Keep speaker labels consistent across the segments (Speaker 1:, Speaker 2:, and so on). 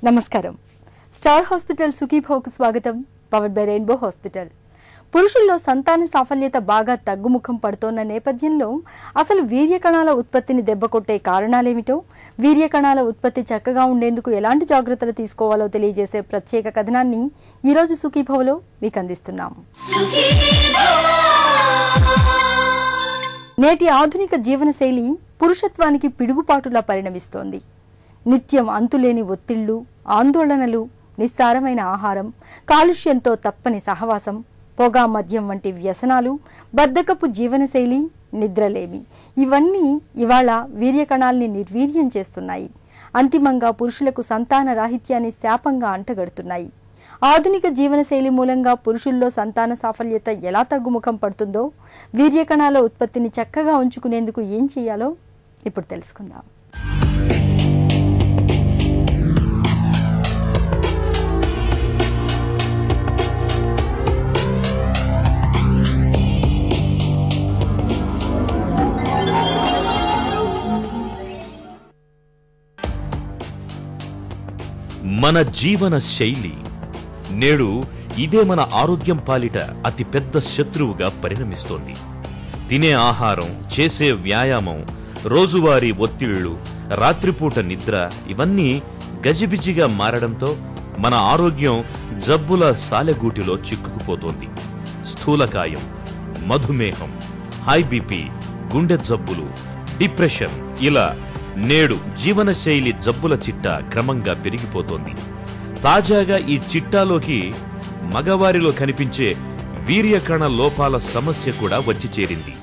Speaker 1: నమస్కారం. Star hospital సుఖీభోకు స్వాగతం. Powered by rainbow hospital. పురుషుల్లో సంతాన సాఫల్యత బాగా తగ్గుముఖం పడుతోన్న నేపథ్యంలో అసలు వీర్యకణాల ఉత్పత్తిని దెబ్బకొట్టే కారణాలేమిటో, వీర్యకణాల ఉత్పత్తి చక్కగా ఉండేందుకు ఎలాంటి జాగ్రత్తలు తీసుకోవాలో తెలియజేసే ప్రత్యేక కథనాన్ని ఈరోజు సుఖీభవలో మీకు అందిస్తున్నాం. నేటి ఆధునిక జీవనశైలి పురుషత్వానికి పిడుగుపాటులా పరిణమిస్తోంది. నిత్యం అంతులేని ఒత్తిళ్లు, ఆందోళనలు, నిస్సారమైన ఆహారం, కాలుష్యంతో తప్పని సహవాసం, పొగ, మద్యం వంటి వ్యసనాలు, బద్ధకపు జీవనశైలి, నిద్రలేమి ఇవన్నీ ఇవాళ వీర్యకణాల్ని నిర్వీర్యం చేస్తున్నాయి. అంతిమంగా పురుషులకు సంతాన రాహిత్యాన్ని శాపంగా అంటగడుతున్నాయి. ఆధునిక జీవనశైలి మూలంగా పురుషుల్లో సంతాన సాఫల్యత ఎలా తగ్గుముఖం పడుతుందో, వీర్యకణాల ఉత్పత్తిని చక్కగా ఉంచుకునేందుకు ఏం చేయాలో ఇప్పుడు తెలుసుకుందాం.
Speaker 2: మన జీవన శైలి నేడు ఇదే మన ఆరోగ్యం పాలిట అతి పెద్ద శత్రువుగా పరిణమిస్తోంది. తినే ఆహారం, చేసే వ్యాయామం, రోజువారీ ఒత్తిళ్లు, రాత్రిపూట నిద్ర ఇవన్నీ గజిబిజిగా మారడంతో మన ఆరోగ్యం జబ్బుల సాలెగూటిలో చిక్కుకుపోతోంది. స్థూలకాయం, మధుమేహం, హై బీపీ, గుండె జబ్బులు, డిప్రెషన్ ఇలా నేడు జీవనశైలి జబ్బుల చిట్టా క్రమంగా పెరిగిపోతోంది. తాజాగా ఈ చిట్టాలోకి మగవారిలో కనిపించే వీర్యకణ లోపాల సమస్య కూడా వచ్చి చేరింది.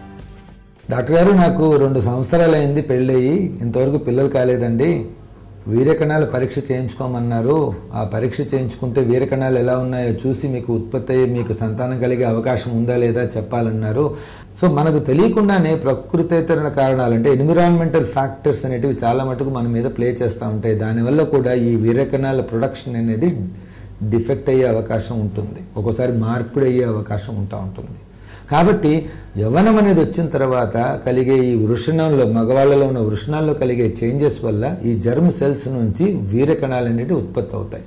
Speaker 3: డాక్టర్ గారు, నాకు 2 సంవత్సరాలైంది పెళ్ళయి, ఇంతవరకు పిల్లలు కాలేదండి. వీర్యకణాల పరీక్ష చేయించుకోమన్నారు. ఆ పరీక్ష చేయించుకుంటే వీర్యకణాలు ఎలా ఉన్నాయో చూసి మీకు ఉత్పత్తి అయ్యి మీకు సంతానం కలిగే అవకాశం ఉందా లేదా చెప్పాలన్నారు. సో మనకు తెలియకుండానే ప్రకృతేతర కారణాలు అంటే ఎన్విరాన్మెంటల్ ఫ్యాక్టర్స్ అనేటివి చాలా మటుకు మన మీద ప్లే చేస్తూ ఉంటాయి. దానివల్ల కూడా ఈ వీర్యకణాల ప్రొడక్షన్ అనేది డిఫెక్ట్ అయ్యే అవకాశం ఉంటుంది. ఒక్కోసారి మార్పిడి అయ్యే అవకాశం ఉంటుంది. కాబట్టి యవ్వనం అనేది వచ్చిన తర్వాత కలిగే ఈ వృషణంలో, మగవాళ్ళలో ఉన్న వృషణాల్లో కలిగే చేంజెస్ వల్ల ఈ జర్మ్ సెల్స్ నుంచి వీర్యకణాలు అనేవి ఉత్పత్తి అవుతాయి.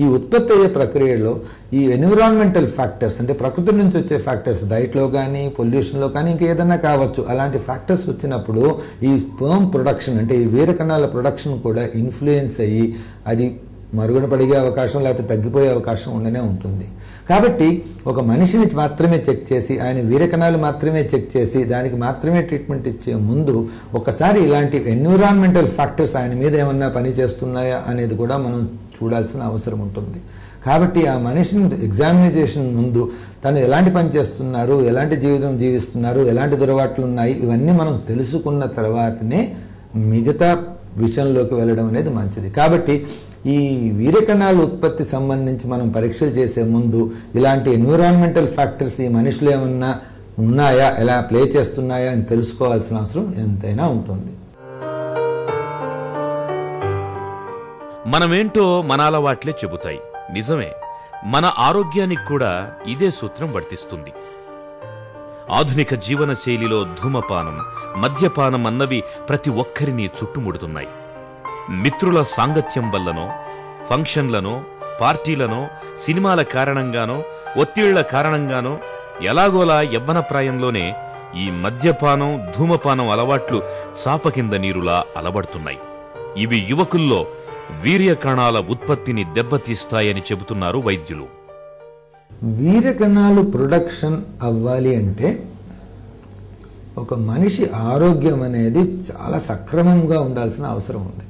Speaker 3: ఈ ఉత్పత్తి అయ్యే ప్రక్రియలో ఈ ఎన్విరాన్మెంటల్ ఫ్యాక్టర్స్ అంటే ప్రకృతి నుంచి వచ్చే ఫ్యాక్టర్స్, డైట్లో కానీ పొల్యూషన్లో కానీ ఇంకేదన్నా కావచ్చు, అలాంటి ఫ్యాక్టర్స్ వచ్చినప్పుడు ఈ స్పెర్మ్ ప్రొడక్షన్ అంటే ఈ వీర్యకణాల ప్రొడక్షన్ కూడా ఇన్ఫ్లుయెన్స్ అయ్యి అది మరుగున పడిగే అవకాశం లేకపోతే తగ్గిపోయే అవకాశం ఉండనే ఉంటుంది. కాబట్టి ఒక మనిషిని మాత్రమే చెక్ చేసి, ఆయన వీర్యకణాలు మాత్రమే చెక్ చేసి దానికి మాత్రమే ట్రీట్మెంట్ ఇచ్చే ముందు ఒకసారి ఇలాంటి ఎన్విరాన్మెంటల్ ఫ్యాక్టర్స్ ఆయన మీద ఏమన్నా పని చేస్తున్నాయా అనేది కూడా మనం చూడాల్సిన అవసరం ఉంటుంది. కాబట్టి ఆ మనిషిని ఎగ్జామినేషన్ ముందు తను ఎలాంటి పని చేస్తున్నారు, ఎలాంటి జీవితం జీవిస్తున్నారు, ఎలాంటి దురవాట్లు ఉన్నాయి, ఇవన్నీ మనం తెలుసుకున్న తర్వాతనే మిగతా విషయంలోకి వెళ్ళడం అనేది మంచిది. కాబట్టి ఈ వీర్యకణాల ఉత్పత్తి సంబంధించి మనం పరీక్షలు చేసే ముందు ఇలాంటి ఎన్విరాన్మెంటల్ ఫ్యాక్టర్స్ ఈ మనిషిలో ఏమన్నా ఉన్నాయా, ఎలా ప్లే చేస్తున్నాయా అని తెలుసుకోవాల్సిన అవసరం ఎంతైనా ఉంటుంది.
Speaker 2: మనమేంటో మన అలవాట్లే చెబుతాయి. నిజమే, మన ఆరోగ్యానికి కూడా ఇదే సూత్రం వర్తిస్తుంది. ఆధునిక జీవన శైలిలో ధూమపానం, మద్యపానం అన్నవి ప్రతి ఒక్కరిని చుట్టుముడుతున్నాయి. మిత్రుల సాంగత్యం వల్లనో, ఫంక్షన్లనో, పార్టీలనో, సినిమాల కారణంగానో, ఒత్తిళ్ల కారణంగానో ఎలాగోలా యవ్వన ప్రాయంలోనే ఈ మద్యపానం, ధూమపానం అలవాట్లు చాప కింద నీరులా అలవడుతున్నాయి. ఇవి యువకుల్లో వీర్యకణాల ఉత్పత్తిని దెబ్బతీస్తాయని చెబుతున్నారు వైద్యులు.
Speaker 3: వీర్యకణాలు ప్రొడక్షన్ అవ్వాలి అంటే ఒక మనిషి ఆరోగ్యం అనేది చాలా సక్రమంగా ఉండాల్సిన అవసరం ఉంది.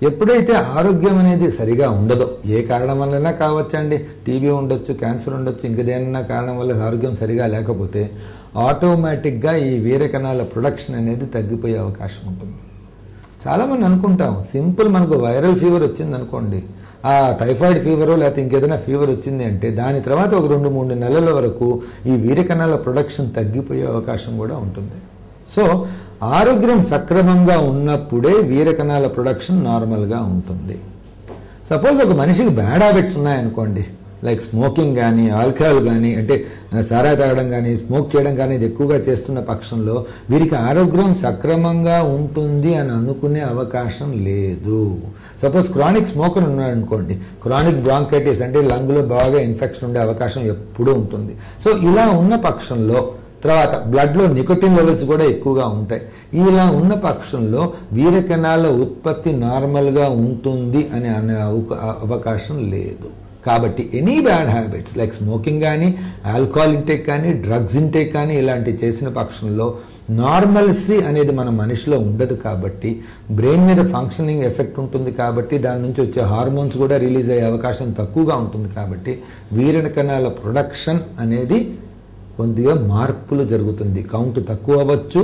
Speaker 3: ఎప్పుడైతే ఆరోగ్యం అనేది సరిగా ఉండదో, ఏ కారణం వల్లైనా కావచ్చండి, టీబీ ఉండొచ్చు, క్యాన్సర్ ఉండొచ్చు, ఇంకేదైనా కారణం వల్ల ఆరోగ్యం సరిగా లేకపోతే ఆటోమేటిక్గా ఈ వీర్యకణాల ప్రొడక్షన్ అనేది తగ్గిపోయే అవకాశం ఉంటుంది. చాలామంది అనుకుంటాం, సింపుల్ మనకు వైరల్ ఫీవర్ వచ్చింది అనుకోండి, ఆ టైఫాయిడ్ ఫీవర్ లేకపోతే ఇంకేదైనా ఫీవర్ వచ్చింది అంటే దాని తర్వాత ఒక 2-3 నెలల వరకు ఈ వీర్యకణాల ప్రొడక్షన్ తగ్గిపోయే అవకాశం కూడా ఉంటుంది. సో ఆరోగ్యం సక్రమంగా ఉన్నప్పుడే వీర్యకణాల ప్రొడక్షన్ నార్మల్గా ఉంటుంది. సపోజ్ ఒక మనిషికి బ్యాడ్ హ్యాబిట్స్ ఉన్నాయనుకోండి, లైక్ స్మోకింగ్ కానీ, ఆల్కహాల్ కానీ, అంటే సారాయి తాగడం కానీ, స్మోక్ చేయడం కానీ ఇది ఎక్కువగా చేస్తున్న పక్షంలో వీరికి ఆరోగ్యం సక్రమంగా ఉంటుంది అని అనుకునే అవకాశం లేదు. సపోజ్ క్రానిక్ స్మోకర్ ఉన్నాడనుకోండి, క్రానిక్ బ్రాంకైటిస్ అంటే లంగ్లో బాగా ఇన్ఫెక్షన్ ఉండే అవకాశం ఎప్పుడూ ఉంటుంది. సో ఇలా ఉన్న పక్షంలో తర్వాత బ్లడ్లో నికోటిన్ లెవెల్స్ కూడా ఎక్కువగా ఉంటాయి. ఇలా ఉన్న పక్షంలో వీర్యకణాల ఉత్పత్తి నార్మల్గా ఉంటుంది అని అనే అవకాశం లేదు. కాబట్టి any bad habits like smoking కానీ, ఆల్కహాల్ ఇంటేక్ కానీ, డ్రగ్స్ ఇంటేక్ కానీ ఇలాంటివి చేసిన పక్షంలో నార్మల్సీ అనేది మన మనిషిలో ఉండదు. కాబట్టి బ్రెయిన్ మీద ఫంక్షనింగ్ ఎఫెక్ట్ ఉంటుంది. కాబట్టి దాని నుంచి వచ్చే హార్మోన్స్ కూడా రిలీజ్ అయ్యే అవకాశం తక్కువగా ఉంటుంది. కాబట్టి వీర్యకణాల ప్రొడక్షన్ అనేది కొద్దిగా మార్పులు జరుగుతుంది. కౌంట్ తక్కువ అవ్వచ్చు,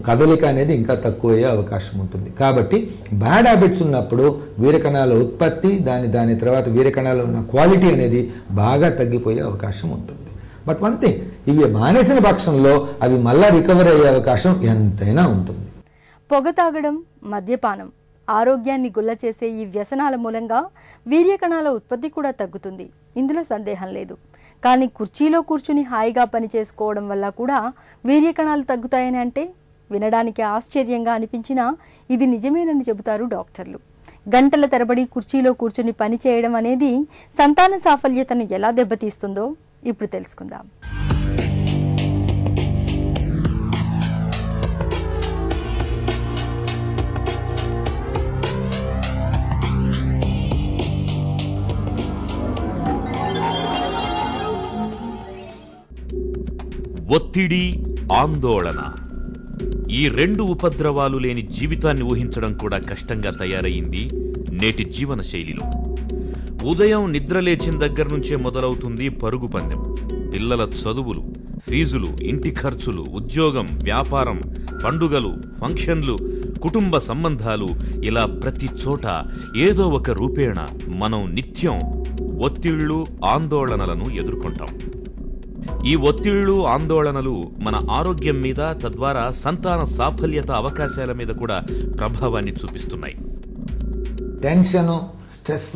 Speaker 3: కదలిక అనేది ఇంకా తక్కువ అయ్యే అవకాశం ఉంటుంది. కాబట్టి బ్యాడ్ హ్యాబిట్స్ ఉన్నప్పుడు వీర్యకణాల ఉత్పత్తి దాని తర్వాత వీర్యకణాలు ఉన్న క్వాలిటీ అనేది బాగా తగ్గిపోయే అవకాశం ఉంటుంది. బట్ వన్ థింగ్, ఇవి మానేసిన పక్షంలో అవి మళ్ళా రికవర్ అయ్యే అవకాశం ఎంతైనా ఉంటుంది.
Speaker 1: పొగ తాగడం, మద్యపానం ఆరోగ్యాన్ని గుల్ల చేసే ఈ వ్యసనాల మూలంగా వీర్యకణాల ఉత్పత్తి కూడా తగ్గుతుంది. ఇందులో సందేహం లేదు. కానీ కుర్చీలో కూర్చుని హాయిగా పని చేసుకోవడం వల్ల కూడా వీర్యకణాలు తగ్గుతాయని అంటే వినడానికి ఆశ్చర్యంగా అనిపించినా ఇది నిజమేనని చెబుతారు డాక్టర్లు. గంటల తరబడి కుర్చీలో కూర్చుని పని చేయడం అనేది సంతాన సాఫల్యతను ఎలా దెబ్బతీస్తుందో ఇప్పుడు తెలుసుకుందాం.
Speaker 2: ఒత్తిడి, ఆందోళన, ఈ రెండు ఉపద్రవాలు లేని జీవితాన్ని ఊహించడం కూడా కష్టంగా తయారయ్యింది నేటి జీవన శైలిలో. ఉదయం నిద్రలేచిన దగ్గర నుంచే మొదలవుతుంది పరుగు పందెం. పిల్లల చదువులు, ఫీజులు, ఇంటి ఖర్చులు, ఉద్యోగం, వ్యాపారం, పండుగలు, ఫంక్షన్లు, కుటుంబ సంబంధాలు, ఇలా ప్రతి చోట ఏదో ఒక రూపేణ మనం నిత్యం ఒత్తిళ్లు, ఆందోళనలను ఎదుర్కొంటాం. ఈ ఒత్తిళ్లు, ఆందోళనలు మన ఆరోగ్యం మీద, తద్వారా సంతాన సాఫల్యత అవకాశాల మీద కూడా ప్రభావాన్ని చూపిస్తున్నాయి.
Speaker 3: టెన్షను, స్ట్రెస్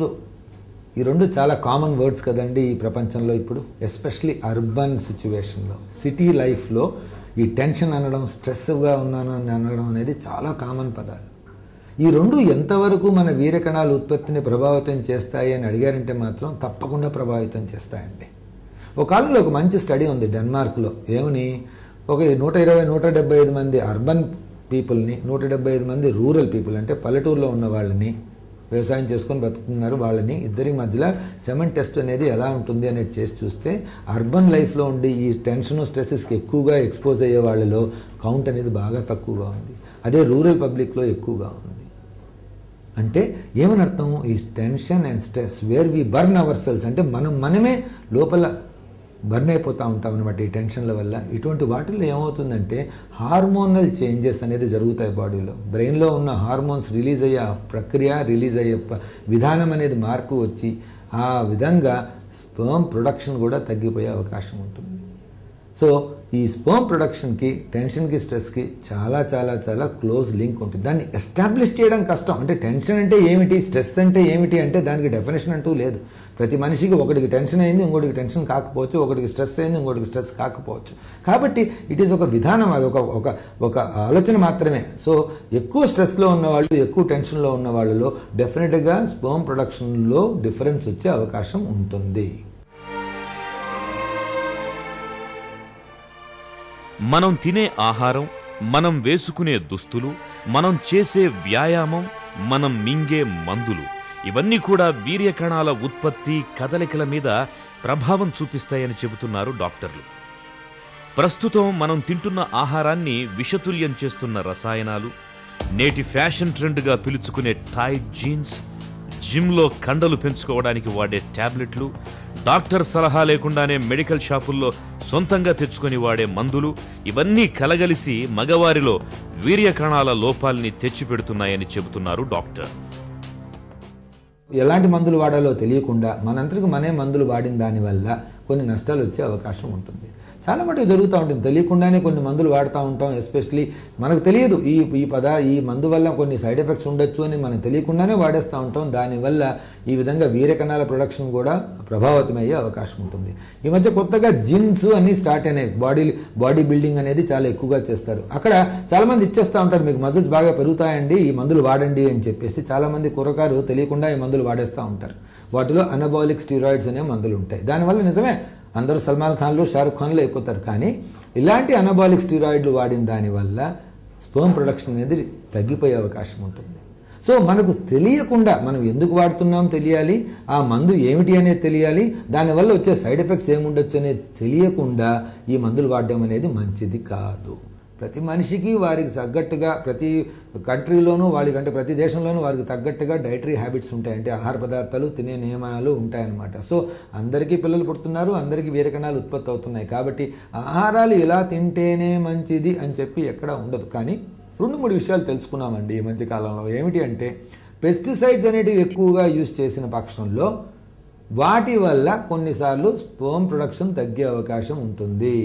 Speaker 3: ఈ రెండు చాలా కామన్ వర్డ్స్ కదండి ఈ ప్రపంచంలో ఇప్పుడు, ఎస్పెషలీ అర్బన్ సిచ్యువేషన్లో, సిటీ లైఫ్లో ఈ టెన్షన్ అనడం, స్ట్రెస్గా ఉన్నాను అని అనడం అనేది చాలా కామన్ పదాలు. ఈ రెండు ఎంతవరకు మన వీర్యకణాల ఉత్పత్తిని ప్రభావితం చేస్తాయి అని అడిగారంటే మాత్రం తప్పకుండా ప్రభావితం చేస్తాయండి. ఒక కాలంలో ఒక మంచి స్టడీ ఉంది డెన్మార్క్లో. ఏమని, ఒక 120-175 మంది అర్బన్ పీపుల్ని, 175 మంది రూరల్ పీపుల్ అంటే పల్లెటూరులో ఉన్న వాళ్ళని, వ్యవసాయం చేసుకొని బతుకుతున్నారు వాళ్ళని, ఇద్దరి మధ్యలో సెమెన్ టెస్ట్ అనేది ఎలా ఉంటుంది అనేది చేసి చూస్తే అర్బన్ లైఫ్లో ఉండి ఈ టెన్షన్, స్ట్రెస్కి ఎక్కువగా ఎక్స్పోజ్ అయ్యే వాళ్ళలో కౌంట్ అనేది బాగా తక్కువగా ఉంది. అదే రూరల్ పబ్లిక్లో ఎక్కువగా ఉంది. అంటే ఏమని అర్థం, ఈ tension and stress where we burn our cells, అంటే మనమే లోపల బర్న్ అయిపోతూ ఉంటాం అనమాట ఈ టెన్షన్ల వల్ల. ఇటువంటి వాటిల్లో ఏమవుతుందంటే హార్మోనల్ చేంజెస్ అనేది జరుగుతాయి బాడీలో. బ్రెయిన్లో ఉన్న హార్మోన్స్ రిలీజ్ అయ్యే ప్రక్రియ, రిలీజ్ అయ్యే విధానం అనేది మార్పు వచ్చి ఆ విధంగా స్పెర్మ్ ప్రొడక్షన్ కూడా తగ్గిపోయే అవకాశం ఉంటుంది. సో ఈ స్పెర్మ్ ప్రొడక్షన్కి, టెన్షన్కి, స్ట్రెస్కి చాలా చాలా చాలా క్లోజ్ లింక్ ఉంటుంది. దాన్ని ఎస్టాబ్లిష్ చేయడం కష్టం. అంటే టెన్షన్ అంటే ఏమిటి, స్ట్రెస్ అంటే ఏమిటి అంటే దానికి డెఫినేషన్ అంటూ లేదు. ప్రతి మనిషికి ఒకటికి టెన్షన్ అయింది, ఇంకోటికి టెన్షన్ కాకపోవచ్చు, ఒకటికి స్ట్రెస్ అయింది, ఇంకోటికి స్ట్రెస్ కాకపోవచ్చు. కాబట్టి ఇట్ ఈస్ ఒక విధానం, అది ఒక ఆలోచన మాత్రమే. సో ఎక్కువ స్ట్రెస్లో ఉన్నవాళ్ళు, ఎక్కువ టెన్షన్లో ఉన్న వాళ్ళలో డెఫినెట్గా స్పెర్మ్ ప్రొడక్షన్లో డిఫరెన్స్ వచ్చే అవకాశం ఉంటుంది.
Speaker 2: మనం తినే ఆహారం, మనం వేసుకునే దుస్తులు, మనం చేసే వ్యాయామం, మనం మింగే మందులు, ఇవన్నీ కూడా వీర్యకణాల ఉత్పత్తి, కదలికల మీద ప్రభావం చూపిస్తాయని చెబుతున్నారు డాక్టర్లు. ప్రస్తుతం మనం తింటున్న ఆహారాన్ని విషతుల్యం చేస్తున్న రసాయనాలు, నేటి ఫ్యాషన్ ట్రెండ్గా పిలుచుకునే టైట్ జీన్స్, జిమ్లో కండలు పెంచుకోవడానికి వాడే టాబ్లెట్లు, డాక్టర్ సలహా లేకుండానే మెడికల్ షాపుల్లో సొంతంగా తెచ్చుకొని వాడే మందులు, ఇవన్నీ కలగలిసి మగవారిలో వీర్యకణాల లోపాల్ని తెచ్చిపెడుతున్నాయని చెబుతున్నారు డాక్టర్.
Speaker 3: ఎలాంటి మందులు వాడాలో తెలియకుండా మనంతటికి మనే మందులు వాడిన దానివల్ల కొన్ని నష్టాలు వచ్చే అవకాశం ఉంటుంది. చాలా మటుకు జరుగుతూ ఉంటుంది. తెలియకుండానే కొన్ని మందులు వాడుతూ ఉంటాం. ఎస్పెషలీ మనకు తెలియదు ఈ మందు వల్ల కొన్ని సైడ్ ఎఫెక్ట్స్ ఉండొచ్చు అని మనం తెలియకుండానే వాడేస్తూ ఉంటాం. దానివల్ల ఈ విధంగా వీర్యకణాల ప్రొడక్షన్ కూడా ప్రభావితమయ్యే అవకాశం ఉంటుంది. ఈ మధ్య కొత్తగా జిమ్స్ అన్ని స్టార్ట్ అయినాయి. బాడీ బిల్డింగ్ అనేది చాలా ఎక్కువగా చేస్తారు. అక్కడ చాలా మంది ఇచ్చేస్తూ ఉంటారు, మీకు మజిల్స్ బాగా పెరుగుతాయండి, ఈ మందులు వాడండి అని చెప్పేసి. చాలా మంది కుర్రకారు తెలియకుండా ఈ మందులు వాడేస్తూ ఉంటారు. వాటిలో అనబాలిక్ స్టీరాయిడ్స్ అనే మందులు ఉంటాయి. దానివల్ల నిజమే అందరూ సల్మాన్ ఖాన్లు, షారుఖ్ ఖాన్లు అయిపోతారు. కానీ ఇలాంటి అనబాలిక్ స్టీరాయిడ్లు వాడిన దానివల్ల స్పర్మ్ ప్రొడక్షన్ అనేది తగ్గిపోయే అవకాశం ఉంటుంది. సో మనకు తెలియకుండా మనం ఎందుకు వాడుతున్నాం తెలియాలి, ఆ మందు ఏమిటి అనేది తెలియాలి, దానివల్ల వచ్చే సైడ్ ఎఫెక్ట్స్ ఏముండొచ్చు అనేది తెలియకుండా ఈ మందులు వాడడం అనేది మంచిది కాదు. ప్రతి మనిషికి వారికి తగ్గట్టుగా, ప్రతి కంట్రీలోనూ వాళ్ళకంటే ప్రతి దేశంలోనూ వారికి తగ్గట్టుగా డైటరీ హ్యాబిట్స్ ఉంటాయి. అంటే ఆహార పదార్థాలు తినే నియమాలు ఉంటాయన్నమాట. సో అందరికీ పిల్లలు పుడుతున్నారు, అందరికీ వీర్యకణాలు ఉత్పత్తి అవుతున్నాయి. కాబట్టి ఆహారాలు ఇలా తింటేనే మంచిది అని చెప్పి ఎక్కడ ఉండదు. కానీ 2-3 విషయాలు తెలుసుకున్నామండి ఈ మధ్య కాలంలో. ఏమిటి అంటే పెస్టిసైడ్స్ అనేటివి ఎక్కువగా యూజ్ చేసిన పక్షంలో వాటి వల్ల కొన్నిసార్లు స్పర్మ్ ప్రొడక్షన్ తగ్గే అవకాశం ఉంటుంది.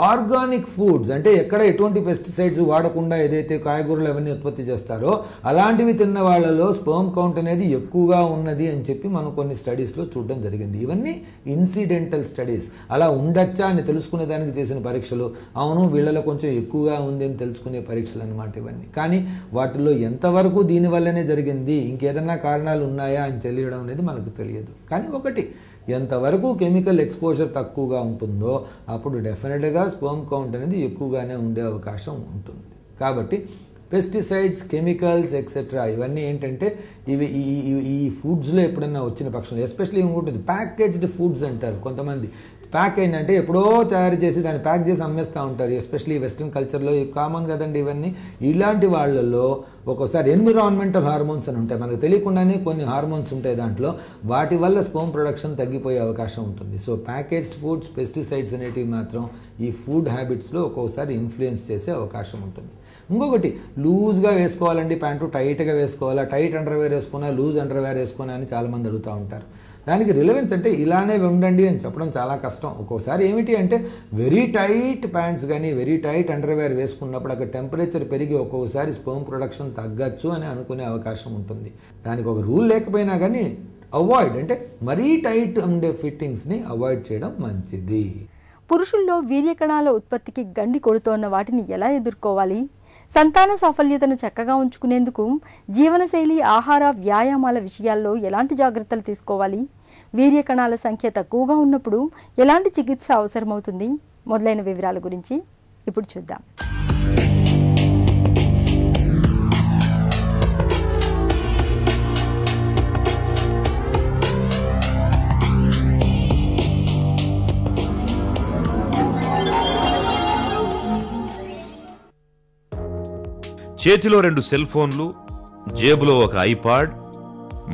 Speaker 3: ఆర్గానిక్ ఫుడ్స్ అంటే ఎక్కడ ఎటువంటి పెస్టిసైడ్స్ వాడకుండా ఏదైతే కాయగూరలు అవన్నీ ఉత్పత్తి చేస్తారో అలాంటివి తిన్న వాళ్ళలో స్పర్మ్ కౌంట్ అనేది ఎక్కువగా ఉన్నది అని చెప్పి మనం కొన్ని స్టడీస్లో చూడడం జరిగింది. ఇవన్నీ ఇన్సిడెంటల్ స్టడీస్. అలా ఉండొచ్చా అని తెలుసుకునే దానికి చేసిన పరీక్షలు. అవును వీళ్ళలో కొంచెం ఎక్కువగా ఉంది అని తెలుసుకునే పరీక్షలు అనమాట ఇవన్నీ. కానీ వాటిల్లో ఎంతవరకు దీనివల్లనే జరిగింది, ఇంకేదన్నా కారణాలు ఉన్నాయా అని తెలియడం అనేది మనకు తెలియదు. కానీ ఒకటి, ఎంతవరకు కెమికల్ ఎక్స్పోజర్ తక్కువగా ఉంటుందో అప్పుడు డెఫినెట్గా స్పర్మ్ కౌంట్ అనేది ఎక్కువగానే ఉండే అవకాశం ఉంటుంది. కాబట్టి పెస్టిసైడ్స్, కెమికల్స్ ఎక్సెట్రా ఇవన్నీ ఏంటంటే ఇవి ఈ ఫుడ్స్లో ఎప్పుడన్నా వచ్చిన పక్షంలో, ఎస్పెషల్లీ ఇంకొకటి ప్యాకేజ్డ్ ఫుడ్స్ అంటారు కొంతమంది. ప్యాక్ అయిందంటే ఎప్పుడో తయారు చేసి దాన్ని ప్యాక్ చేసి అమ్మేస్తూ ఉంటారు. ఎస్పెషల్లీ వెస్ట్రన్ కల్చర్లో కామన్ కదండి ఇవన్నీ. ఇలాంటి వాళ్ళలో ఒక్కోసారి ఎన్విరాన్మెంటల్ హార్మోన్స్ అని ఉంటాయి, మనకు తెలియకుండానే కొన్ని హార్మోన్స్ ఉంటాయి దాంట్లో. వాటి వల్ల స్పర్మ్ ప్రొడక్షన్ తగ్గిపోయే అవకాశం ఉంటుంది. సో ప్యాకేజ్డ్ ఫుడ్స్, పెస్టిసైడ్స్ అనేటివి మాత్రం ఈ ఫుడ్ హ్యాబిట్స్లో ఒక్కోసారి ఇన్ఫ్లుయెన్స్ చేసే అవకాశం ఉంటుంది. ఇంకొకటి, లూజ్గా వేసుకోవాలండి ప్యాంటు, టైట్గా వేసుకోవాలా, టైట్ అండర్వేర్ వేసుకున్నా, లూజ్ అండర్వేర్ వేసుకున్నా అని చాలామంది అడుగుతూ ఉంటారు. దానికి రిలవెన్స్ అంటే ఇలానే ఉండండి అని చెప్పడం చాలా కష్టం. ఒక్కోసారి ఏమిటి అంటే వెరీ టైట్ ప్యాంట్స్ కానీ వెరీ టైట్ అండర్వేర్ వేసుకున్నప్పుడు అక్కడ టెంపరేచర్ పెరిగి ఒక్కొక్కసారి స్పర్మ్ ప్రొడక్షన్ తగ్గచ్చు అని అనుకునే అవకాశం ఉంటుంది. దానికి ఒక రూల్ లేకపోయినా కానీ అవాయిడ్, అంటే మరీ టైట్ ఉండే ఫిట్టింగ్స్ని అవాయిడ్ చేయడం మంచిది.
Speaker 1: పురుషుల్లో వీర్యకణాల ఉత్పత్తికి గండి కొడుతోన్న వాటిని ఎలా ఎదుర్కోవాలి, సంతాన సాఫల్యతను చక్కగా ఉంచుకునేందుకు జీవనశైలి, ఆహార, వ్యాయామాల విషయాల్లో ఎలాంటి జాగ్రత్తలు తీసుకోవాలి, వీర్యకణాల సంఖ్య తక్కువగా ఉన్నప్పుడు ఎలాంటి చికిత్స అవసరమవుతుంది మొదలైన వివరాల గురించి ఇప్పుడు చూద్దాం.
Speaker 2: చేతిలో 2 సెల్ ఫోన్లు, జేబులో ఒక ఐపాడ్,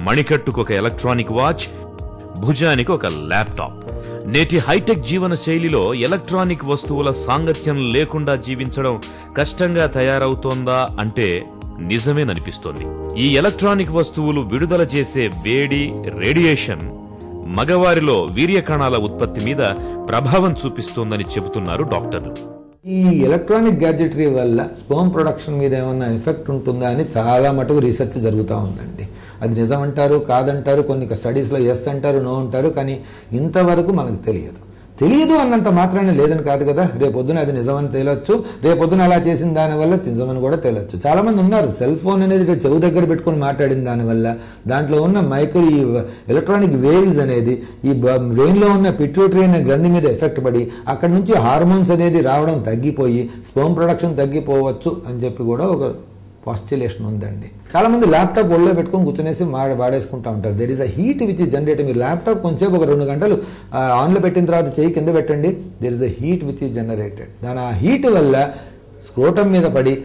Speaker 2: మణికట్టుకు ఒక ఎలక్ట్రానిక్ వాచ్, భుజానికి ఒక ల్యాప్టాప్. నేటి హైటెక్ జీవన శైలిలో ఎలక్ట్రానిక్ వస్తువుల సాంగత్యం లేకుండా జీవించడం కష్టంగా తయారవుతోందా అంటే నిజమేననిపిస్తోంది. ఈ ఎలక్ట్రానిక్ వస్తువులు విడుదల చేసే వేడి, రేడియేషన్ మగవారిలో వీర్యకణాల ఉత్పత్తి మీద ప్రభావం చూపిస్తోందని చెబుతున్నారు డాక్టర్లు.
Speaker 3: ఈ ఎలక్ట్రానిక్ గ్యాడ్జెటరీ వల్ల స్పర్మ్ ప్రొడక్షన్ మీద ఏమన్నా ఎఫెక్ట్ ఉంటుందా అని చాలా మటుకు రీసెర్చ్ జరుగుతూ ఉందండి. అది నిజమంటారు, కాదంటారు, కొన్ని స్టడీస్లో ఎస్ అంటారు, నో అంటారు. కానీ ఇంతవరకు మనకు తెలియదు అన్నంత మాత్రాన్ని లేదని కాదు కదా. రేపొద్దున అది నిజమని తేలొచ్చు, రేపొద్దున అలా చేసిన దానివల్ల నిజమని కూడా తేలొచ్చు. చాలా మంది ఉన్నారు సెల్ ఫోన్ అనేది చెవు దగ్గర పెట్టుకుని మాట్లాడిన దానివల్ల దాంట్లో ఉన్న ఈ ఎలక్ట్రానిక్ వేవ్స్ అనేది ఈ బ్రెయిన్లో ఉన్న పిట్యూటరీ అనే గ్రంథి మీద ఎఫెక్ట్ పడి అక్కడ నుంచి హార్మోన్స్ అనేది రావడం తగ్గిపోయి స్పర్మ్ ప్రొడక్షన్ తగ్గిపోవచ్చు అని చెప్పి కూడా ఒక పాస్టులేషన్ ఉందండి. చాలా మంది ల్యాప్టాప్ ఒళ్ళో పెట్టుకొని కూర్చునేసి వాడేసుకుంటూ ఉంటారు. There is a heat which is generated. మీరు ల్యాప్టాప్ కొంచెంసేపు ఒక 2 గంటలు ఆన్లో పెట్టిన తర్వాత చేయి కింద పెట్టండి, there is a heat which is generated. ఆ హీట్ వల్ల స్క్రోటం మీద పడి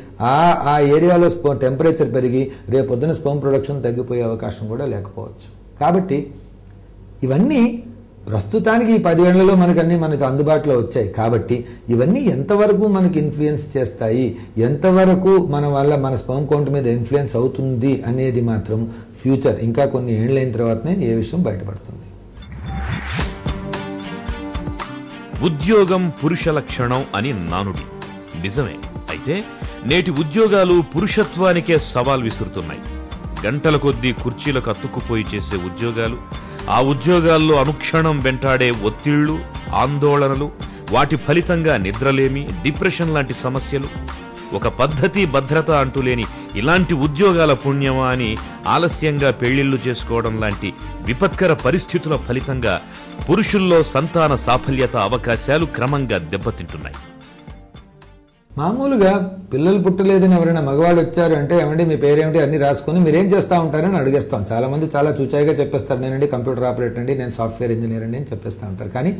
Speaker 3: ఆ ఏరియాలో టెంపరేచర్ పెరిగి రేపొద్దున స్పర్మ్ ప్రొడక్షన్ తగ్గిపోయే అవకాశం కూడా లేకపోవచ్చు. కాబట్టి ఇవన్నీ ప్రస్తుతానికి ఈ 10 ఏళ్లలో మనకు అందుబాటులో వచ్చాయి. కాబట్టి ఇవన్నీ ఎంతవరకు మనకి ఇన్ఫ్లుయెన్స్ చేస్తాయి, ఎంతవరకు మన వల్ల మన స్పర్మ్ కౌంట్ మీద ఇన్ఫ్లుయెన్స్ అవుతుంది అనేది మాత్రం ఫ్యూచర్ ఇంకా కొన్ని ఏళ్ళైన తర్వాతనే ఏ విషయం బయటపడుతుంది.
Speaker 2: ఉద్యోగం పురుష లక్షణం అని నానుడి. నిజమే. అయితే నేటి ఉద్యోగాలు పురుషత్వానికే సవాల్ విసురుతున్నాయి. గంటల కొద్దీ కుర్చీలకు అతుక్కుపోయి చేసే ఉద్యోగాలు, ఆ ఉద్యోగాల్లో అనుక్షణం వెంటాడే ఒత్తిళ్లు, ఆందోళనలు, వాటి ఫలితంగా నిద్రలేమి, డిప్రెషన్ లాంటి సమస్యలు, ఒక పద్ధతి భద్రత అంటూ లేని ఇలాంటి ఉద్యోగాల పుణ్యమా అని ఆలస్యంగా పెళ్లిళ్లు చేసుకోవడం లాంటి విపత్కర పరిస్థితుల ఫలితంగా పురుషుల్లో సంతాన సాఫల్యత అవకాశాలు క్రమంగా దెబ్బతింటున్నాయి.
Speaker 3: మామూలుగా పిల్లలు పుట్టలేదని ఎవరైనా మగవాళ్ళు వచ్చారు అంటే ఏమండి మీ పేరేమిటి అన్ని రాసుకొని మీరేం చేస్తూ ఉంటారని అడిగేస్తాం. చాలా మంది చాలా చూచాయిగా చెప్పేస్తారు, నేనండి కంప్యూటర్ ఆపరేటర్ అండి, నేను సాఫ్ట్వేర్ ఇంజనీర్ అండి అని చెప్పేస్తూ ఉంటారు. కానీ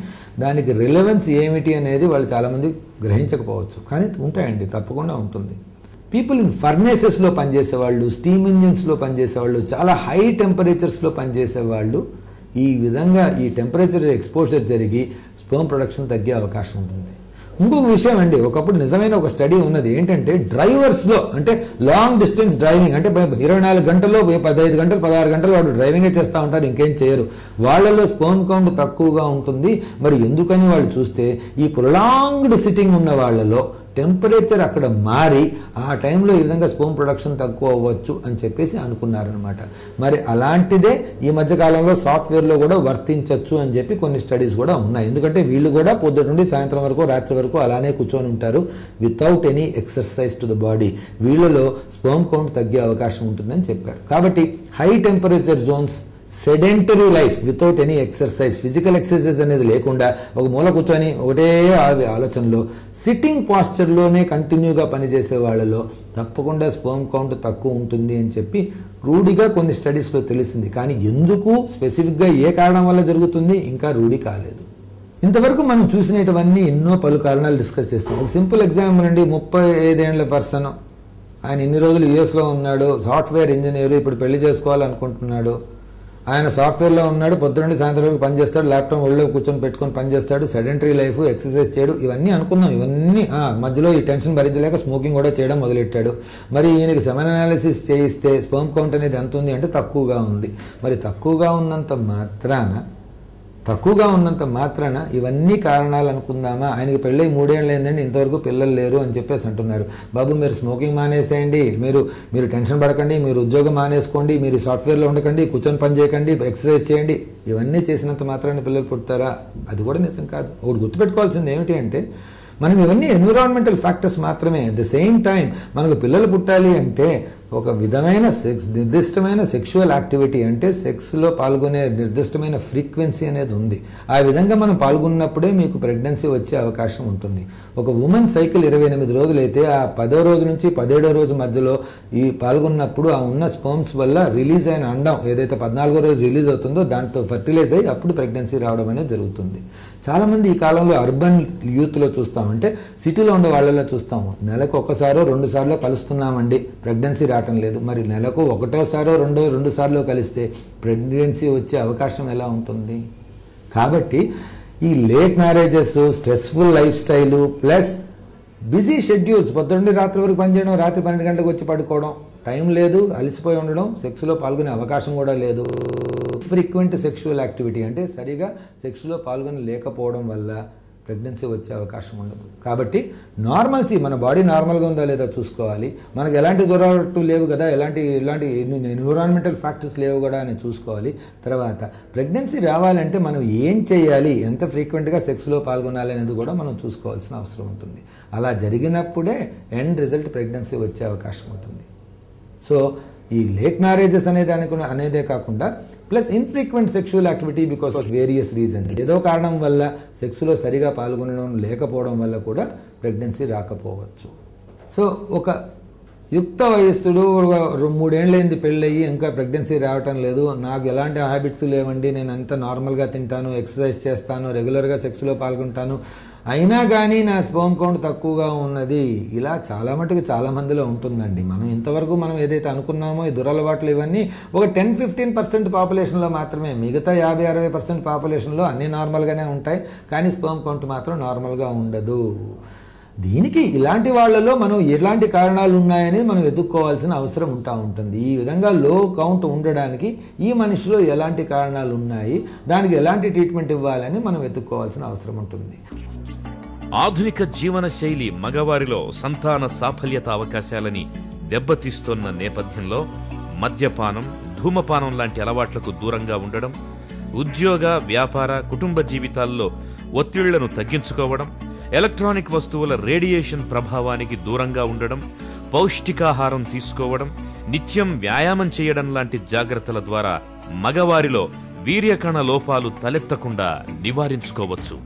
Speaker 3: దానికి రిలవెన్స్ ఏమిటి అనేది వాళ్ళు చాలామంది గ్రహించకపోవచ్చు. కానీ ఉంటాయండి, తప్పకుండా ఉంటుంది. పీపుల్ ఇన్ ఫర్నేసెస్లో పనిచేసేవాళ్ళు, స్టీమ్ ఇంజిన్స్లో పనిచేసేవాళ్ళు, చాలా హై టెంపరేచర్స్లో పనిచేసేవాళ్ళు ఈ విధంగా ఈ టెంపరేచర్ ఎక్స్పోజర్ జరిగి స్పెర్మ్ ప్రొడక్షన్ తగ్గే అవకాశం ఉంటుంది. ఇంకొక విషయం అండి, ఒకప్పుడు నిజమైన ఒక స్టడీ ఉన్నది ఏంటంటే డ్రైవర్స్లో, అంటే లాంగ్ డిస్టెన్స్ డ్రైవింగ్, అంటే 24 గంటల్లో 15 గంటలు 16 గంటలు వాళ్ళు డ్రైవింగే చేస్తూ ఉంటారు, ఇంకేం చేయరు. వాళ్ళలో స్పెర్మ్ కౌంట్ తక్కువగా ఉంటుంది. మరి ఎందుకని వాళ్ళు చూస్తే ఈ ప్రొలాంగ్డ్ సిట్టింగ్ ఉన్న వాళ్ళలో టెంపరేచర్ అక్కడ మారి ఆ టైంలో ఈ విధంగా స్పెర్మ్ ప్రొడక్షన్ తక్కువ అవ్వచ్చు అని చెప్పేసి అనుకున్నారనమాట. మరి అలాంటిదే ఈ మధ్యకాలంలో సాఫ్ట్వేర్లో కూడా వర్తించవచ్చు అని చెప్పి కొన్ని స్టడీస్ కూడా ఉన్నాయి. ఎందుకంటే వీళ్ళు కూడా పొద్దుట నుండి సాయంత్రం వరకు రాత్రి వరకు అలానే కూర్చొని ఉంటారు without any exercise to the body. వీళ్ళలో స్పెర్మ్ కౌంట్ తగ్గే అవకాశం ఉంటుందని చెప్పారు. కాబట్టి high temperature Jones, sedentary life without any exercise, physical exercise అనేది లేకుండా ఒక మూల కూర్చొని ఒకటే ఆలోచనలో సిట్టింగ్ పాస్చర్లోనే కంటిన్యూగా పనిచేసే వాళ్ళలో తప్పకుండా స్పెర్మ్ కౌంట్ తక్కువ ఉంటుంది అని చెప్పి రూఢిగా కొన్ని స్టడీస్లో తెలిసింది. కానీ ఎందుకు స్పెసిఫిక్గా ఏ కారణం వల్ల జరుగుతుంది ఇంకా రూఢి కాలేదు. ఇంతవరకు మనం చూసినటువన్నీ ఎన్నో పలు కారణాలు డిస్కస్ చేస్తాం. ఒక సింపుల్ ఎగ్జాంపుల్ అండి, 35 ఏళ్ల పర్సన్, ఆయన ఇన్ని రోజులు యుఎస్లో ఉన్నాడు, సాఫ్ట్వేర్ ఇంజనీర్, ఇప్పుడు పెళ్లి చేసుకోవాలనుకుంటున్నాడు. ఆయన సాఫ్ట్వేర్లో ఉన్నాడు, పొద్దున్నే సాయంత్రం వరకు పనిచేస్తాడు, ల్యాప్టాప్ ఒళ్ళో కూర్చొని పెట్టుకొని పనిచేస్తాడు, సెడెంటరీ లైఫ్, ఎక్సర్సైజ్ చేయడు, ఇవన్నీ అనుకుందాం. ఇవన్నీ మధ్యలో ఈ టెన్షన్ భరించలేక స్మోకింగ్ కూడా చేయడం మొదలెట్టాడు. మరి ఈయనకి సెమెన్ అనాలిసిస్ చేయిస్తే స్పెర్మ్ కౌంట్ అనేది ఎంత ఉంది అంటే తక్కువగా ఉంది. మరి తక్కువగా ఉన్నంత మాత్రాన ఇవన్నీ కారణాలు అనుకుందామా? ఆయనకి పెళ్ళై 3 ఏళ్ళు అయిందండి, ఇంతవరకు పిల్లలు లేరు అని చెప్పేసి అంటున్నారు. బాబు మీరు స్మోకింగ్ మానేసేయండి, మీరు టెన్షన్ పడకండి, మీరు ఉద్యోగం మానేసుకోండి, మీరు సాఫ్ట్వేర్లో ఉండకండి, కూర్చొని పని చేయకండి, ఎక్సర్సైజ్ చేయండి. ఇవన్నీ చేసినంత మాత్రాన పిల్లలు పుడతారా? అది కూడా నిజం కాదు. ఒకటి గుర్తుపెట్టుకోవాల్సింది ఏమిటి అంటే మనం ఇవన్నీ ఎన్విరాన్మెంటల్ ఫ్యాక్టర్స్ మాత్రమే. అట్ ద సేమ్ టైం మనకు పిల్లలు పుట్టాలి అంటే ఒక విధమైన నిర్దిష్టమైన సెక్షువల్ యాక్టివిటీ, అంటే సెక్స్లో పాల్గొనే నిర్దిష్టమైన ఫ్రీక్వెన్సీ అనేది ఉంది. ఆ విధంగా మనం పాల్గొన్నప్పుడే మీకు ప్రెగ్నెన్సీ వచ్చే అవకాశం ఉంటుంది. ఒక ఉమెన్ సైకిల్ 28 రోజులు అయితే ఆ 10వ రోజు నుంచి 17వ రోజు మధ్యలో ఈ పాల్గొన్నప్పుడు ఆ ఉన్న స్పర్మ్స్ వల్ల రిలీజ్ అయిన అండం ఏదైతే 14వ రోజు రిలీజ్ అవుతుందో దాంతో ఫర్టిలైజ్ అయ్యి అప్పుడు ప్రెగ్నెన్సీ రావడం అనేది జరుగుతుంది. చాలామంది ఈ కాలంలో అర్బన్ యూత్లో చూస్తామంటే సిటీలో ఉండే వాళ్ళలో చూస్తాము, నెలకు 1సారో 2 సార్లు కలుస్తున్నామండి, ప్రెగ్నెన్సీ రావటం లేదు. మరి నెలకు 1సారో 2 సార్లు కలిస్తే ప్రెగ్నెన్సీ వచ్చే అవకాశం ఎలా ఉంటుంది? కాబట్టి ఈ late marriages, stressful life style plus busy schedules, పొద్దున్నే రాత్రి వరకు పనిచేయడం, రాత్రి 12 గంటలకు వచ్చి పడుకోవడం, టైం లేదు, అలసిపోయి ఉండడం, సెక్స్లో పాల్గొనే అవకాశం కూడా లేదు. ఫ్రీక్వెంట్ సెక్షువల్ యాక్టివిటీ అంటే సరిగా సెక్స్లో పాల్గొని లేకపోవడం వల్ల ప్రెగ్నెన్సీ వచ్చే అవకాశం ఉండదు. కాబట్టి నార్మల్సీ, మన బాడీ నార్మల్గా ఉందా లేదా చూసుకోవాలి. మనకు ఎలాంటి దూరాలు లేవు కదా, ఇలాంటి ఎన్విరాన్మెంటల్ ఫ్యాక్టర్స్ లేవు కదా అని చూసుకోవాలి. తర్వాత ప్రెగ్నెన్సీ రావాలంటే మనం ఏం చేయాలి, ఎంత ఫ్రీక్వెంట్గా సెక్స్లో పాల్గొనాలి అనేది కూడా మనం చూసుకోవాల్సిన అవసరం ఉంటుంది. అలా జరిగినప్పుడే ఎండ్ రిజల్ట్ ప్రెగ్నెన్సీ వచ్చే అవకాశం ఉంటుంది. సో ఈ లేట్ మ్యారేజెస్ అనేదే కాకుండా plus infrequent sexual activity because of various reasons, ఏదో కారణం వల్ల సెక్స్లో సరిగా పాల్గొనడం లేకపోవడం వల్ల కూడా ప్రెగ్నెన్సీ రాకపోవచ్చు. సో ఒక యుక్త వయస్సుడు 3 ఏళ్ళైంది పెళ్ళయ్యి ఇంకా ప్రెగ్నెన్సీ రావటం లేదు, నాకు ఎలాంటి హ్యాబిట్స్ లేవండి, నేను అంతా నార్మల్గా తింటాను, ఎక్సర్సైజ్ చేస్తాను, రెగ్యులర్గా సెక్స్లో పాల్గొంటాను, అయినా కానీ నా స్పెర్మ్ కౌంట్ తక్కువగా ఉన్నది, ఇలా చాలా మటుకు చాలా మందిలో ఉంటుందండి. మనం ఇంతవరకు మనం ఏదైతే అనుకున్నామో ఈ దురలవాట్లు ఇవన్నీ ఒక 10-15% పాపులేషన్లో మాత్రమే. మిగతా 50-60% పాపులేషన్లో అన్నీ నార్మల్గానే ఉంటాయి, కానీ స్పెర్మ్ కౌంట్ మాత్రం నార్మల్గా ఉండదు. దీనికి ఇలాంటి వాళ్ళలో మనం ఎలాంటి కారణాలు ఉన్నాయని మనం వెతుక్కోవాల్సిన అవసరం ఉంటుంది. ఈ విధంగా లో కౌంట్ ఉండడానికి ఈ మనిషిలో ఎలాంటి కారణాలు ఉన్నాయి, దానికి ఎలాంటి ట్రీట్మెంట్ ఇవ్వాలని మనం వెతుక్కోవాల్సిన అవసరం ఉంటుంది.
Speaker 2: ఆధునిక జీవన శైలి మగవారిలో సంతాన సాఫల్యత అవకాశాలని దెబ్బతీస్తోన్న నేపథ్యంలో మద్యపానం, ధూమపానం లాంటి అలవాట్లకు దూరంగా ఉండడం, ఉద్యోగ, వ్యాపార, కుటుంబ జీవితాల్లో ఒత్తిళ్లను తగ్గించుకోవడం, ఎలక్ట్రానిక్ వస్తువుల రేడియేషన్ ప్రభావానికి దూరంగా ఉండడం, పౌష్టికాహారం తీసుకోవడం, నిత్యం వ్యాయామం చేయడం లాంటి జాగ్రత్తల ద్వారా మగవారిలో వీర్యకణ లోపాలు తలెత్తకుండా నివారించుకోవచ్చు.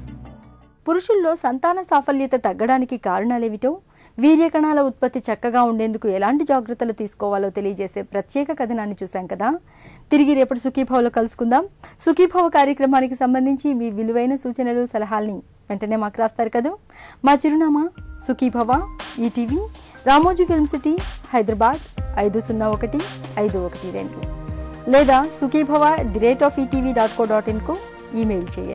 Speaker 1: పురుషుల్లో సంతాన సాఫల్యత తగ్గడానికి కారణాలేమిటో, వీర్యకణాల ఉత్పత్తి చక్కగా ఉండేందుకు ఎలాంటి జాగ్రత్తలు తీసుకోవాలో తెలియజేసే ప్రత్యేక కథనాన్ని చూశాం కదా. తిరిగి రేపటి సుఖీభవలో కలుసుకుందాం. సుఖీభవ కార్యక్రమానికి సంబంధించి మీ విలువైన సూచనలు, సలహాల్ని వెంటనే మాకు రాస్తారు కదా. మా చిరునామా Sukhibhava, ETV, Ramoji film city, Hyderabad 501512 లేదా sukhibhava@etv.co.in కు ఈమెయిల్ చేయండి.